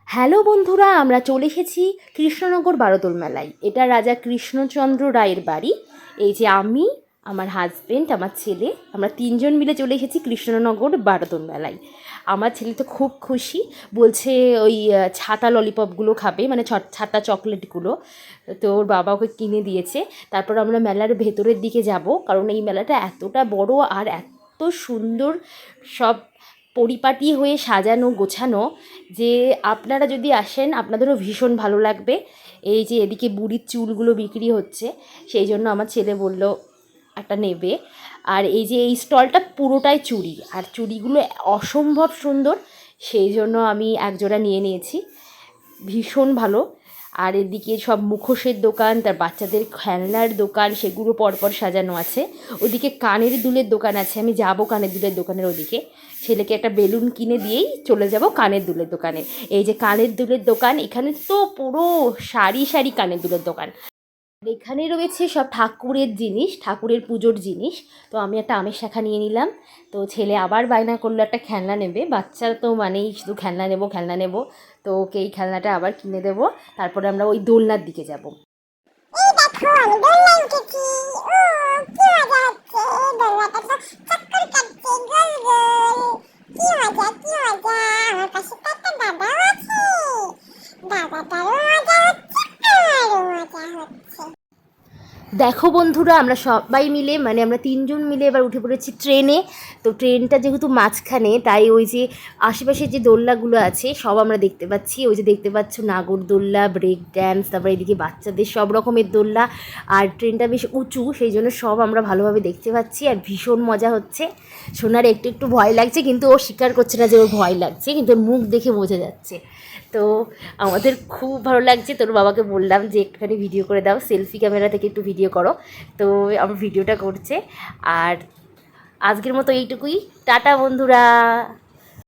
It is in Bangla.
হ্যালো বন্ধুরা, আমরা চলে এসেছি কৃষ্ণনগর বারোদোল মেলায়। এটা রাজা কৃষ্ণচন্দ্র রায়ের বাড়ি। এই যে আমি, আমার হাজবেন্ড, আমার ছেলে, আমরা তিনজন মিলে চলে এসেছি কৃষ্ণনগর বারোদোল মেলায়। আমার ছেলে তো খুব খুশি, বলছে ওই ছাতা ললিপপগুলো খাবে, মানে ছাতা চকলেটগুলো। তো ওর বাবা ওকে কিনে দিয়েছে। তারপর আমরা মেলার ভেতরের দিকে যাব, কারণ এই মেলাটা এতটা বড় আর এত সুন্দর, সব পরিপাটি হয়ে সাজানো গোছানো, যে আপনারা যদি আসেন আপনাদেরও ভীষণ ভালো লাগবে। এই যে এদিকে বুড়ির চুলগুলো বিক্রি হচ্ছে, সেই জন্য আমার ছেলে বলল একটা নেবে। আর এই যে এই স্টলটা পুরোটাই চুড়ি, আর চুড়িগুলো অসম্ভব সুন্দর, সেই জন্য আমি একজোড়া নিয়ে নিয়েছি। ভীষণ ভালো। আর এদিকে সব মুখোশের দোকান, তার বাচ্চাদের খেলনার দোকান, সেগুলো পরপর সাজানো আছে। ওদিকে কানের দুলের দোকান আছে, আমি যাব কানের দুলের দোকানের ওদিকে। ছেলেকে একটা বেলুন কিনে দিয়েই চলে যাব কানের দুলের দোকানে। এই যে কানের দুলের দোকান, এখানে তো পুরো সারি সারি কানের দুলের দোকান। এখানে রয়েছে সব ঠাকুরের জিনিস, ঠাকুরের পুজোর জিনিস। তো আমি একটা আমের শাখা নিয়ে নিলাম। তো ছেলে আবার বায়না করলো একটা খেলনা নেবে, বাচ্চা তো মানেই শুধু খেলনা নেব খেলনা নেব। তো ওকে এই খেলনাটা আবার কিনে দেবো। তারপরে আমরা ওই দোলনার দিকে যাব। এই দেখো আমি দোলনায় উঠেছি। ও কি মজা হচ্ছে, দোলনাটা তো চক্কর কাটছে গোল গোল। কি মজা কি মজা, আমার পাশে তো একটা দাদাও আছে, দাদাটারও মজা হচ্ছে আমারও মজা হচ্ছে। দেখো বন্ধুরা, আমরা সবাই মিলে, মানে আমরা তিনজন মিলে এবার উঠে পড়েছি ট্রেনে। তো ট্রেনটা যেহেতু মাঝখানে, তাই ওই যে আশেপাশে যে দোলনাগুলো আছে সব আমরা দেখতে পাচ্ছি। ওই যে দেখতে পাচ্ছ নাগরদোল্লা, ব্রেক ড্যান্স, তারপরে এদিকে বাচ্চাদের সব রকমের দোলনা। আর ট্রেনটা বেশ উঁচু, সেই জন্য সব আমরা ভালোভাবে দেখতে পাচ্ছি, আর ভীষণ মজা হচ্ছে। সোনার একটু একটু ভয় লাগছে, কিন্তু ও স্বীকার করছে না যে ওর ভয় লাগছে, কিন্তু ওর মুখ দেখে বোঝা যাচ্ছে। তো আমাদের খুব ভালো লাগছে। তোর বাবাকে বললাম যে একটুখানি ভিডিও করে দাও, সেলফি ক্যামেরা থেকে একটু ভিডিও করো। তো আমার ভিডিওটা করছে। আর আজকের মতো এইটুকুই। টাটা বন্ধুরা।